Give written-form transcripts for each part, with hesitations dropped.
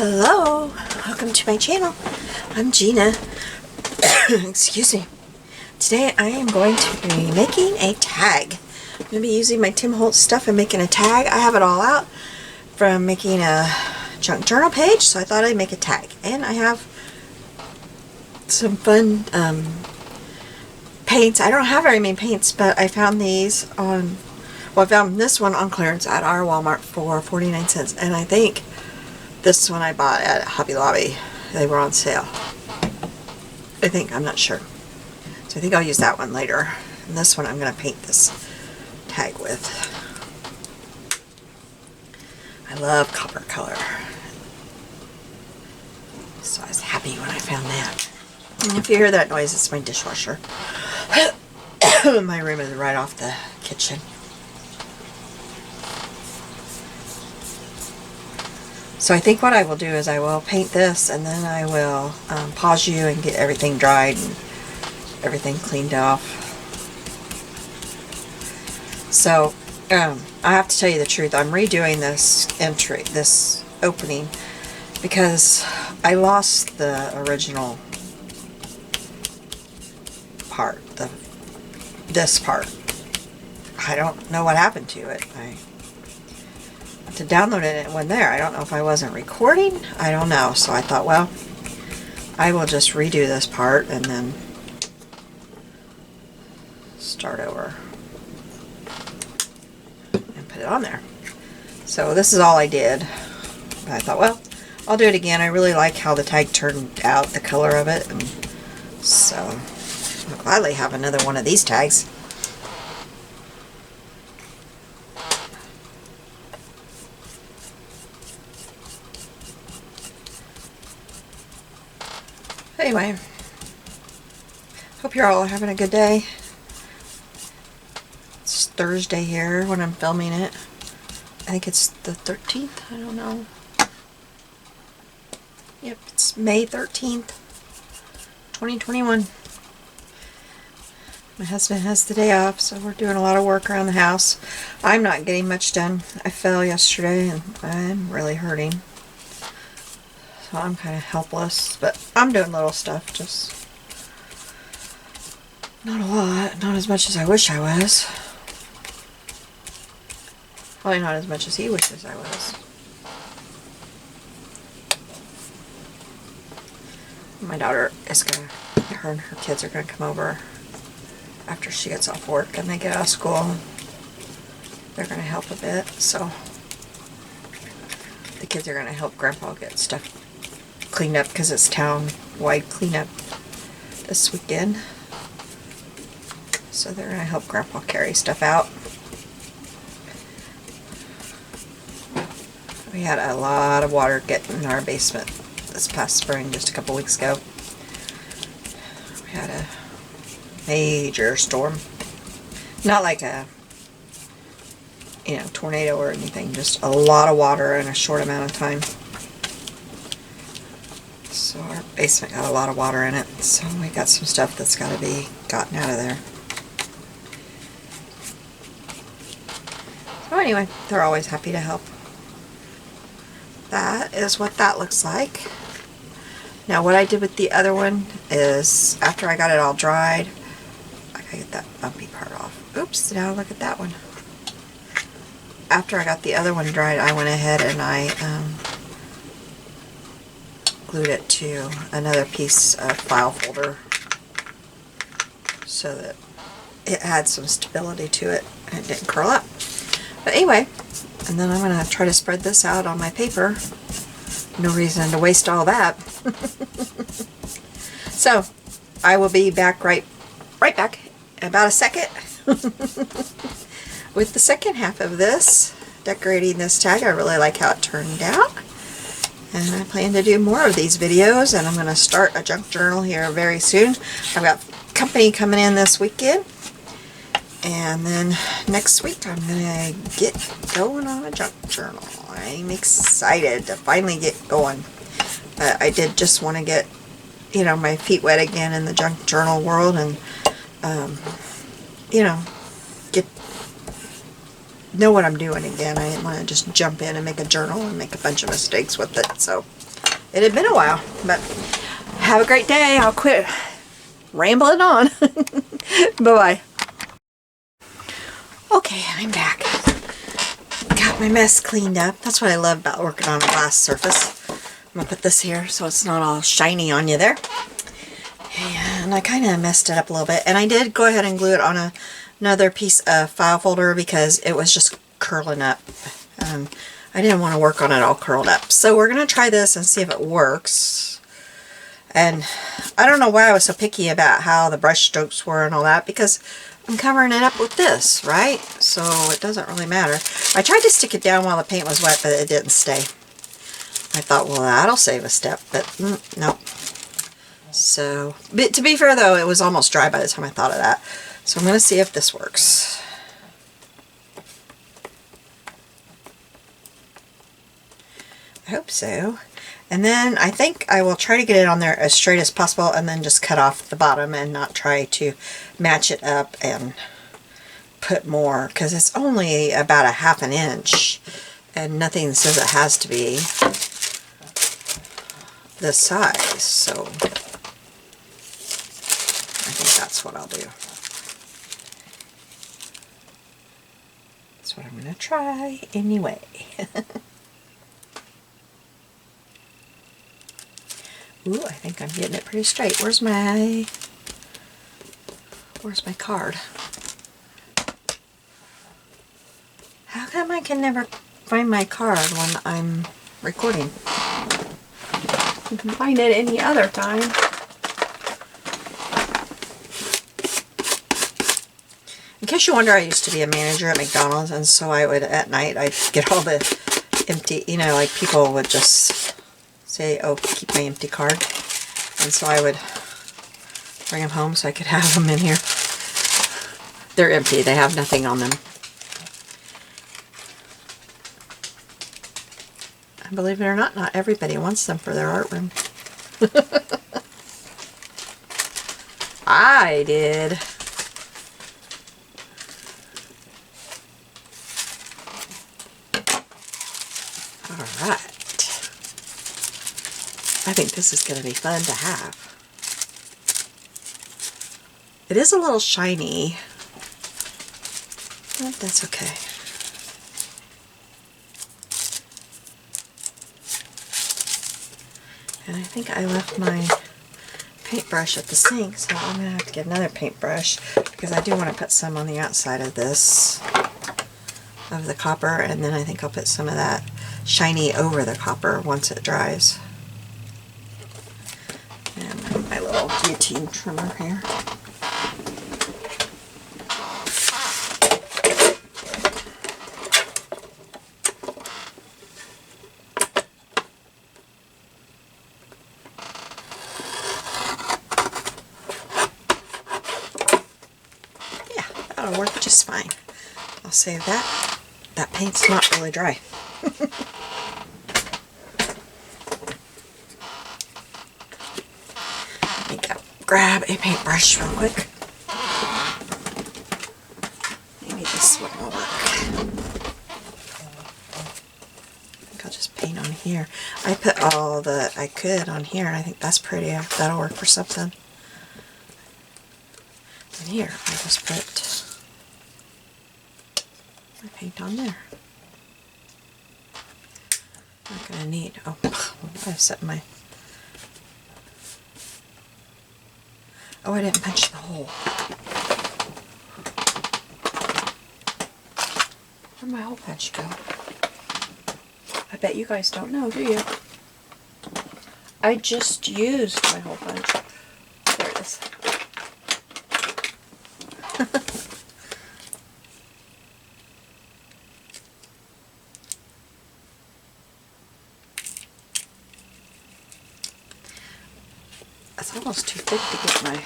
Hello, welcome to my channel. I'm Gina. Excuse me. Today I am going to be making a tag. I'm going to be using my Tim Holtz stuff and making a tag. I have it all out from making a junk journal page, so I thought I'd make a tag. And I have some fun paints. I don't have very many paints, but I found these on, well, I found this one on clearance at our Walmart for 49 cents, and I think this one I bought at Hobby Lobby. They were on sale. I think, I'm not sure. So I think I'll use that one later. And this one I'm going to paint this tag with. I love copper color. So I was happy when I found that. And if you hear that noise, it's my dishwasher. My room is right off the kitchen. So I think what I will do is I will paint this, and then I will pause you and get everything dried and everything cleaned off. So I have to tell you the truth, I'm redoing this entry, this opening, because I lost the original part, this part. I don't know what happened to it. To download it, it went there. I don't know if I wasn't recording. I don't know. So I thought, well, I will just redo this part and then start over and put it on there. So this is all I did. But I thought, well, I'll do it again. I really like how the tag turned out, the color of it, and so I'll gladly have another one of these tags. Anyway, hope you're all having a good day. It's Thursday here when I'm filming it. I think it's the 13th, I don't know. Yep, it's May 13th, 2021. My husband has the day off, so we're doing a lot of work around the house. I'm not getting much done. I fell yesterday and I'm really hurting. So I'm kind of helpless, but I'm doing little stuff, just not a lot, not as much as I wish I was. Probably not as much as he wishes I was. My daughter is her and her kids are gonna come over after she gets off work and they get out of school. They're gonna help a bit, so the kids are gonna help Grandpa get stuff cleaned up because it's town-wide cleanup this weekend. So they're going to help Grandpa carry stuff out. We had a lot of water get in our basement this past spring, just a couple weeks ago. We had a major storm. Not like a, tornado or anything, just a lot of water in a short amount of time. So our basement got a lot of water in it, so we got some stuff that's got to be gotten out of there. So anyway, they're always happy to help. That is what that looks like. Now what I did with the other one is, after I got it all dried, I gotta get that bumpy part off. Oops, now look at that one. After I got the other one dried, I went ahead and I glued it to another piece of file folder so that it had some stability to it and it didn't curl up. But anyway, and then I'm going to try to spread this out on my paper. No reason to waste all that. So I will be back right back in about a second with the second half of this, decorating this tag. I really like how it turned out. And I plan to do more of these videos, and I'm going to start a junk journal here very soon. I've got company coming in this weekend, and then next week I'm going to get going on a junk journal. I'm excited to finally get going. I did just want to get, my feet wet again in the junk journal world, and, know what I'm doing again. I didn't want to just jump in and make a journal and make a bunch of mistakes with it. So it had been a while. But have a great day. I'll quit rambling on. Bye-bye. Okay, I'm back. Got my mess cleaned up. That's what I love about working on a glass surface. I'm going to put this here so it's not all shiny on you there. And I kind of messed it up a little bit. And I did go ahead and glue it on another piece of file folder because it was just curling up. I didn't want to work on it all curled up. So we're going to try this and see if it works. And I don't know why I was so picky about how the brush strokes were and all that, because I'm covering it up with this, right? So it doesn't really matter. I tried to stick it down while the paint was wet, but it didn't stay. I thought, well, that'll save a step, but nope. So, but to be fair though, it was almost dry by the time I thought of that. So I'm going to see if this works. I hope so. And then I think I will try to get it on there as straight as possible and then just cut off the bottom and not try to match it up and put more, because it's only about a ½ inch and nothing says it has to be this size. So I think that's what I'll do. That's what I'm going to try anyway. Ooh, I think I'm getting it pretty straight. Where's my card? How come I can never find my card when I'm recording? You can find it any other time. In case you wonder, I used to be a manager at McDonald's, and so I would, at night, I'd get all the empty, you know, like people would just say, oh, keep my empty card. And so I would bring them home so I could have them in here. They're empty. They have nothing on them. And believe it or not, not everybody wants them for their art room. I did. All right. I think this is going to be fun to have. It is a little shiny, but that's okay. And I think I left my paintbrush at the sink, so I'm going to have to get another paintbrush because I do want to put some on the outside of this, of the copper, and then I think I'll put some of that shiny over the copper once it dries. And my little guillotine trimmer here. Yeah, that'll work just fine. I'll save that. That paint's not really dry. Grab a paintbrush real quick. Maybe this one will work. I think I'll just paint on here. I put all that I could on here, and I think that's pretty. That'll work for something. And here, I'll just put my paint on there. Not gonna need. Oh, I've set my. Oh, I didn't punch the hole. Where'd my hole punch go? I bet you guys don't know, do you? I just used my hole punch. There it is. It's almost too thick to get my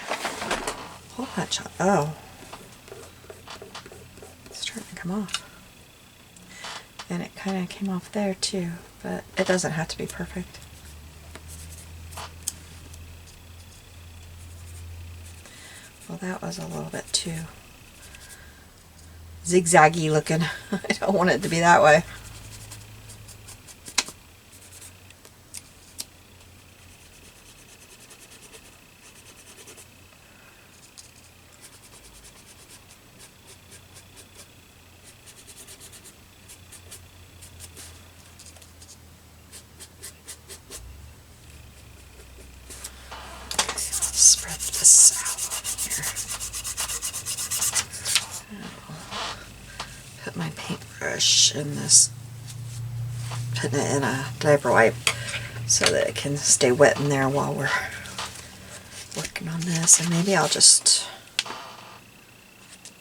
hole punch on. Oh. It's starting to come off. And it kind of came off there too, but it doesn't have to be perfect. Well, that was a little bit too zigzaggy looking. I don't want it to be that way. spread this out here. Put my paintbrush in this, putting it in a diaper wipe so that it can stay wet in there while we're working on this. And maybe I'll just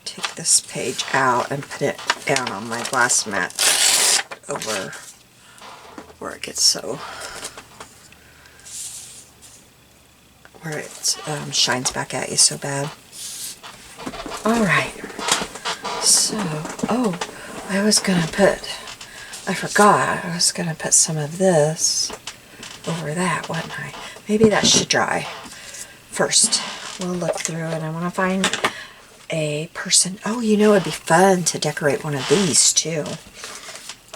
take this page out and put it down on my glass mat over where it gets so, where it shines back at you so bad. Alright, so, oh, I was gonna put, I forgot, I was gonna put some of this over that, wasn't I? Maybe that should dry first. We'll look through and I want to find a person. Oh, you know, it'd be fun to decorate one of these too.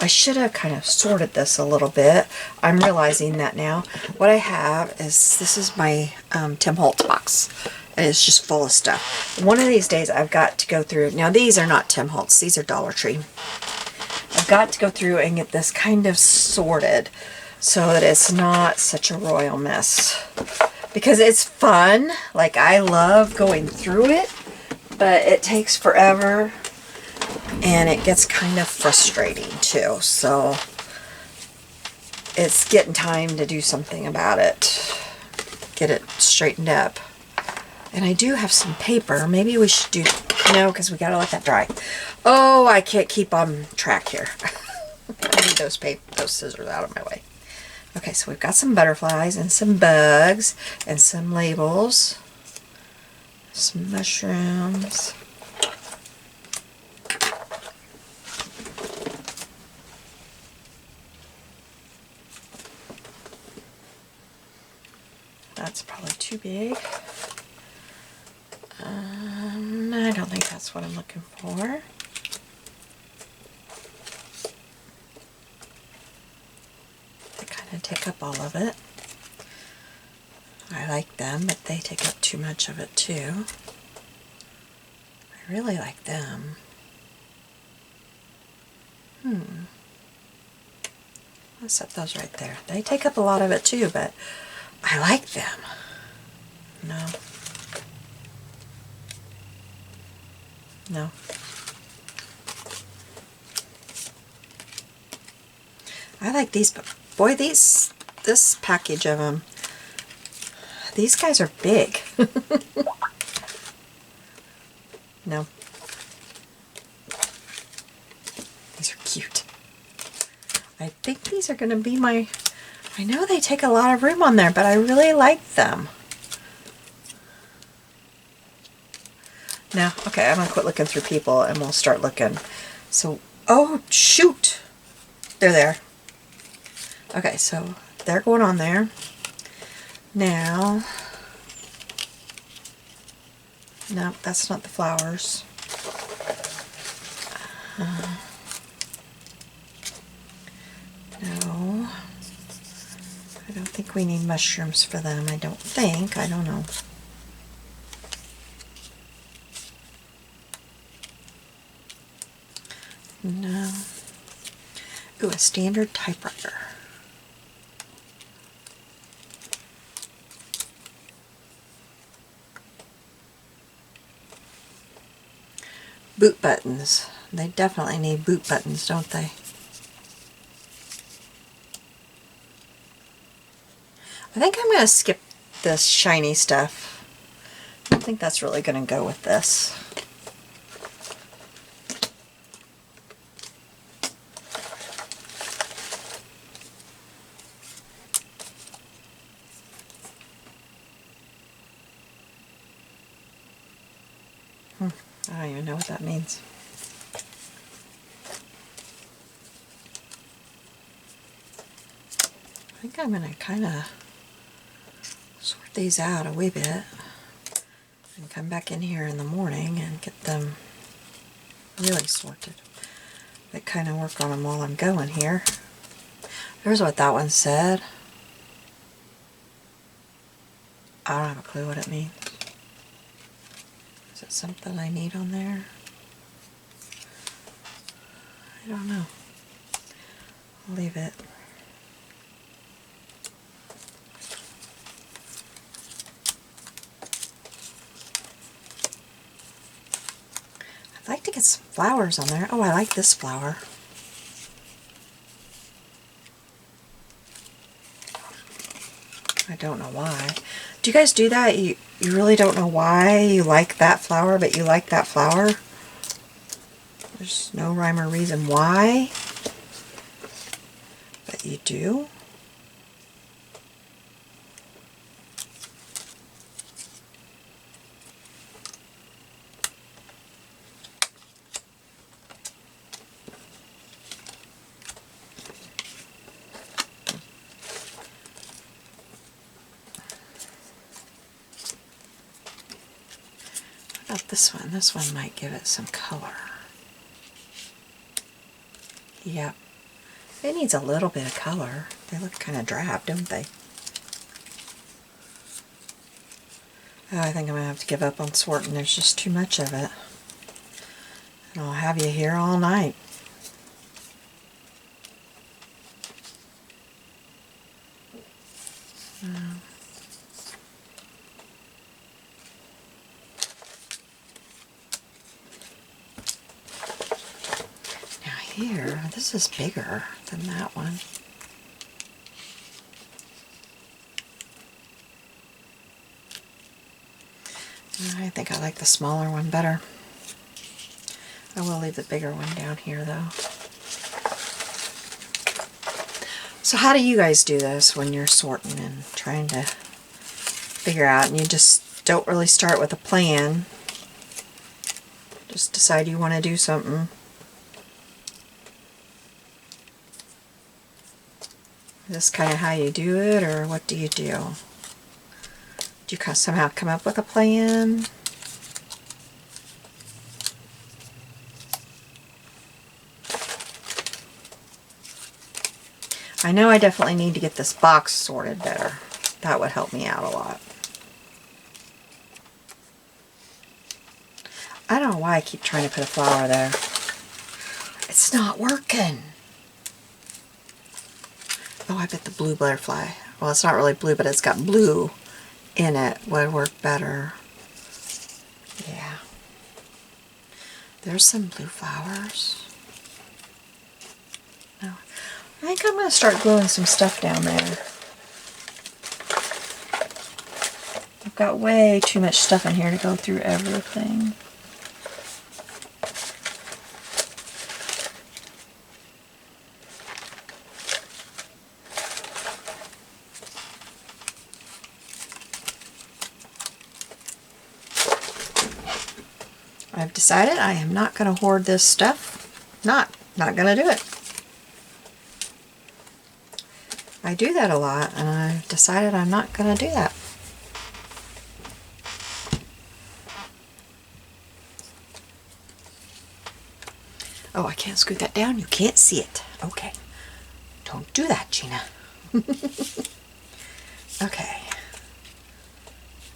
I should have kind of sorted this a little bit. I'm realizing that now. What I have is, this is my Tim Holtz box. And it's just full of stuff. One of these days I've got to go through, now these are not Tim Holtz, these are Dollar Tree. I've got to go through and get this kind of sorted so that it's not such a royal mess. Because it's fun, like I love going through it, but it takes forever and it gets kind of frustrating too. So it's getting time to do something about it. Get it straightened up. And I do have some paper. Maybe we should do, no, because we gotta let that dry. Oh, I can't keep on track here. I need those scissors out of my way. Okay, so we've got some butterflies and some bugs and some labels, some mushrooms. That's probably too big. I don't think that's what I'm looking for. They kind of take up all of it. I like them, but they take up too much of it too. I really like them. I'll set those right there. They take up a lot of it too, but I like them. No. No. I like these, but boy, this package of them, these guys are big. No. These are cute. I think these are going to be my, I know they take a lot of room on there, but I really like them. Now, okay, I'm going to quit looking through people and we'll start looking. So, oh, shoot. They're there. Okay, so they're going on there. Now, no, that's not the flowers. No. I don't think we need mushrooms for them. I don't think. I don't know. No. Ooh, a standard typewriter. Boot buttons. They definitely need boot buttons, don't they? I think I'm going to skip this shiny stuff. I don't think that's really going to go with this. I don't even know what that means. I think I'm going to kind of sort these out a wee bit and come back in here in the morning and get them really sorted. But kind of work on them while I'm going here. There's what that one said. I don't have a clue what it means. Is it something I need on there? I don't know. I'll leave it. flowers on there. Oh, I like this flower. I don't know why. Do you guys do that? You really don't know why you like that flower, but you like that flower? There's no rhyme or reason why, but you do. What about this one? This one might give it some color. Yep. It needs a little bit of color. They look kind of drab, don't they? Oh, I think I'm going to have to give up on sorting. There's just too much of it. And I'll have you here all night. Now here, this is bigger than that one. I think I like the smaller one better. I will leave the bigger one down here though. So how do you guys do this when you're sorting and trying to figure out, and you just don't really start with a plan? Just decide you want to do something. Is this kind of how you do it, or what do you do? Do you somehow come up with a plan? I know I definitely need to get this box sorted better. That would help me out a lot. I don't know why I keep trying to put a flower there. It's not working. Oh, I bet the blue butterfly. Well, it's not really blue, but it's got blue in it. Would work better. Yeah. There's some blue flowers. No. I think I'm going to start gluing some stuff down there. I've got way too much stuff in here to go through everything. I've decided I am not going to hoard this stuff. Not going to do it. I do that a lot, and I've decided I'm not going to do that. Oh, I can't scoot that down. You can't see it. Okay. Don't do that, Gina. Okay.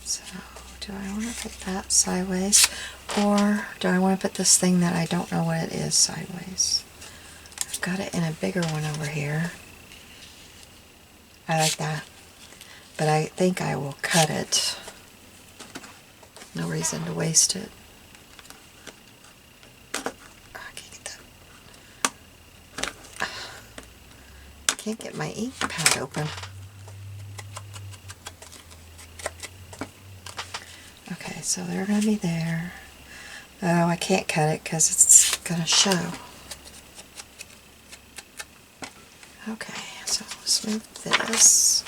So, do I want to put that sideways? Or do I want to put this thing that I don't know what it is sideways? I've got it in a bigger one over here. I like that. But I think I will cut it. No reason to waste it. Can't get my ink pad open. Okay, so they're going to be there. Oh, I can't cut it because it's going to show. Okay, so let's move this.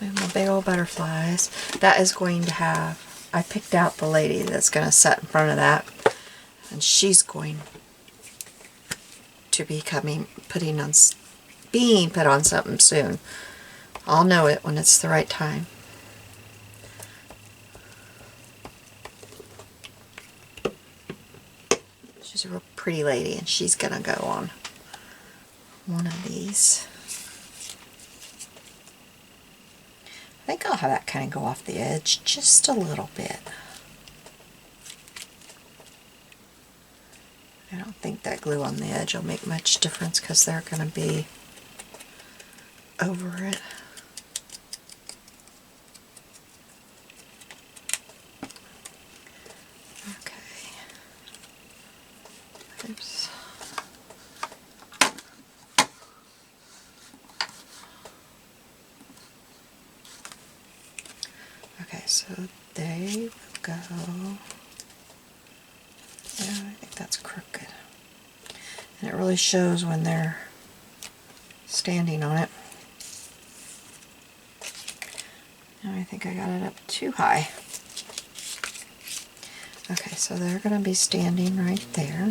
Move my big old butterflies. That is going to have, I picked out the lady that's going to sit in front of that. And she's going to be being put on something soon. I'll know it when it's the right time. She's a real pretty lady, and she's gonna go on one of these. I think I'll have that kind of go off the edge just a little bit. I don't think that glue on the edge will make much difference because they're going to be over it. Okay. Okay, so they go. Yeah, I think that's crooked. And it really shows when they're standing on it. Now I think I got it up too high. Okay, so they're going to be standing right there.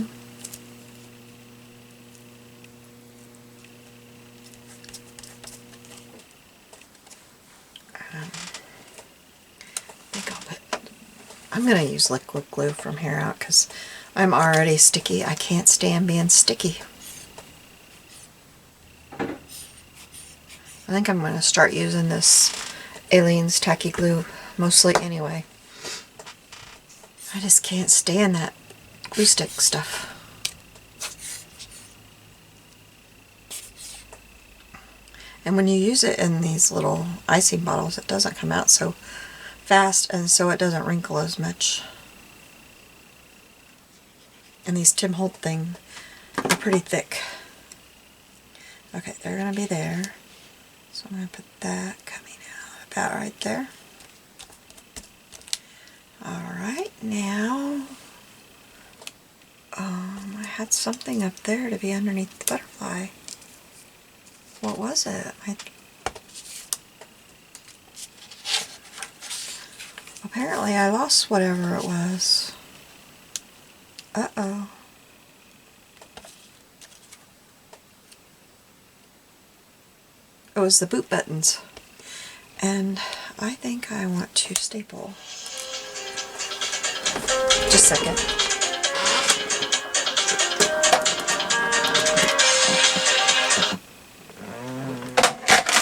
I'm going to use liquid glue from here out because I'm already sticky. I can't stand being sticky. I think I'm going to start using this Aleene's tacky glue mostly anyway. I just can't stand that glue stick stuff. And when you use it in these little icing bottles, it doesn't come out so fast, and so it doesn't wrinkle as much. And these Tim Holtz things are pretty thick. Okay, they're going to be there. So I'm going to put that coming out about right there. Alright, now I had something up there to be underneath the butterfly. What was it? Apparently I lost whatever it was. Uh-oh. It was the boot buttons. And I think I want to staple. Just a second.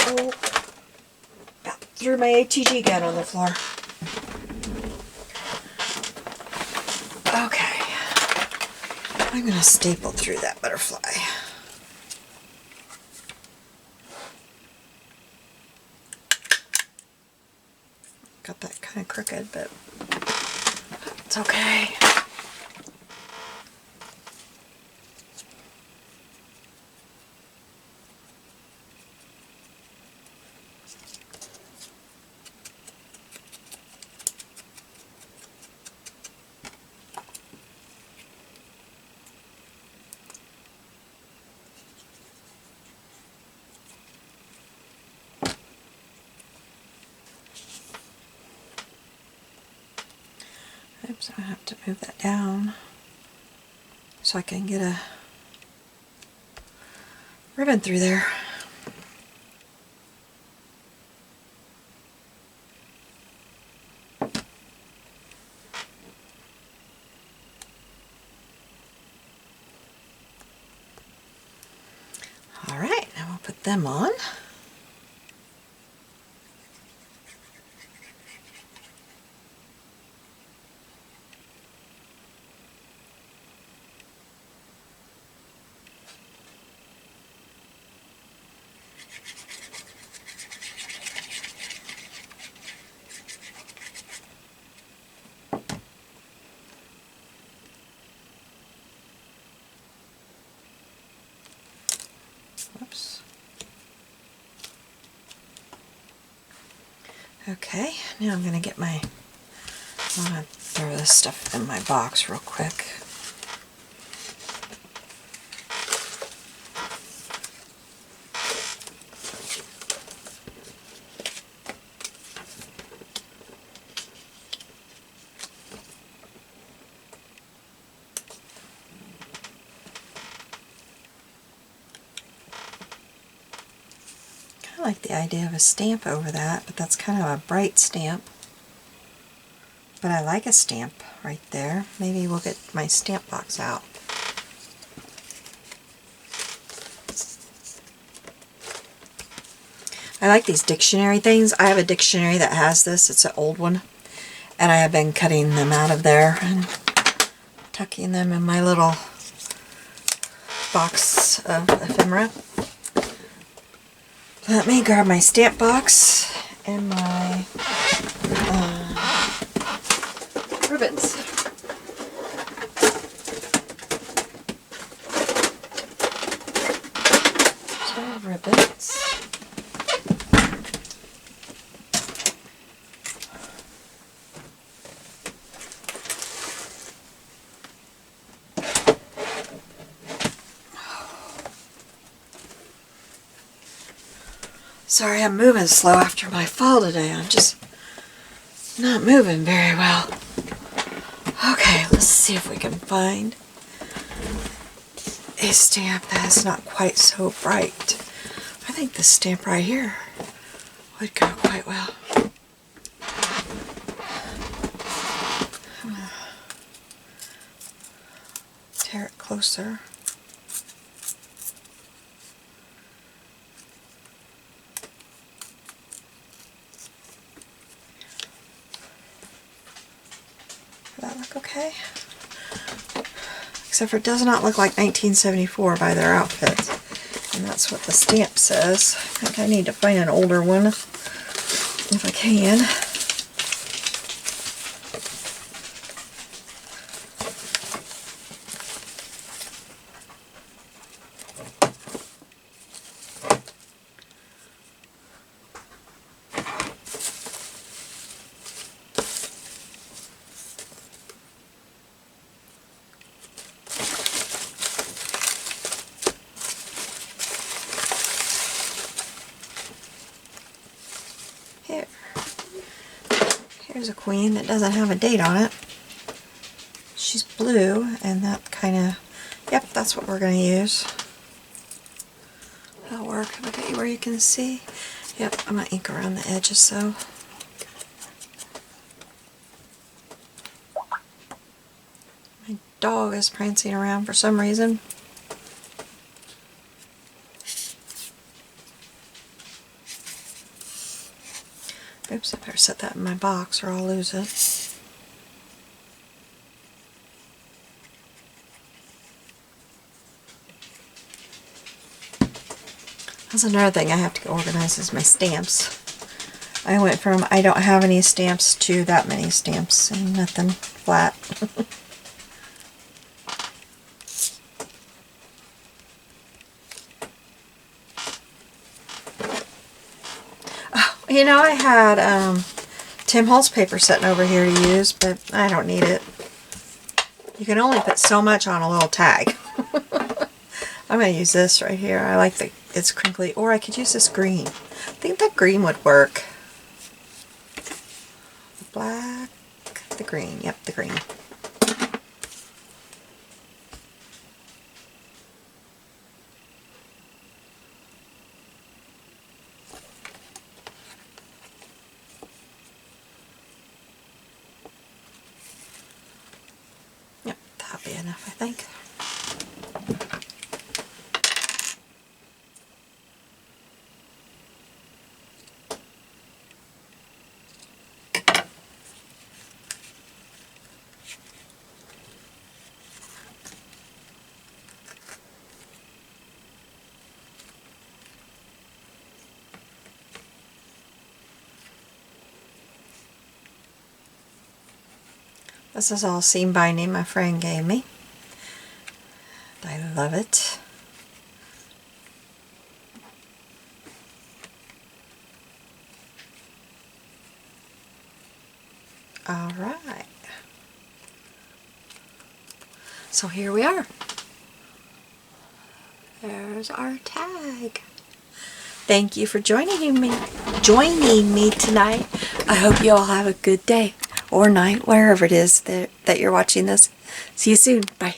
Oh, about threw my ATG gun on the floor. Okay. I'm going to staple through that butterfly. Got that kind of crooked, but it's okay. Oops, I have to move that down so I can get a ribbon through there. Alright, now we'll put them on. Whoops. Okay, now I'm going to get my, I want to throw this stuff in my box real quick. I like the idea of a stamp over that, but that's kind of a bright stamp. But I like a stamp right there. Maybe we'll get my stamp box out. I like these dictionary things. I have a dictionary that has this. It's an old one. And I have been cutting them out of there and tucking them in my little box of ephemera. Let me grab my stamp box and my ribbons. So ribbons. Sorry I'm moving slow after my fall today. I'm just not moving very well. Okay, let's see if we can find a stamp that is not quite so bright. I think this stamp right here would go quite well. I'm gonna tear it closer. Does that look okay? Except for it does not look like 1974 by their outfits. And that's what the stamp says. I think I need to find an older one if I can. Here's a queen that doesn't have a date on it. She's blue, and that kind of, yep, that's what we're going to use. That'll work. Look at where you can see. Yep, I'm going to ink around the edges so. My dog is prancing around for some reason. Oops, I better set that in my box or I'll lose it. That's another thing I have to organize is my stamps. I went from I don't have any stamps to that many stamps and nothing flat. You know, I had Tim Holtz paper sitting over here to use, but I don't need it. You can only put so much on a little tag. I'm going to use this right here. I like that it's crinkly. Or I could use this green. I think that green would work. The black, the green. Yep, the green. That'll be enough, I think. This is all seam binding my friend gave me. I love it. All right. So here we are. There's our tag. Thank you for joining me tonight. I hope you all have a good day or night, wherever it is that you're watching this. See you soon. Bye.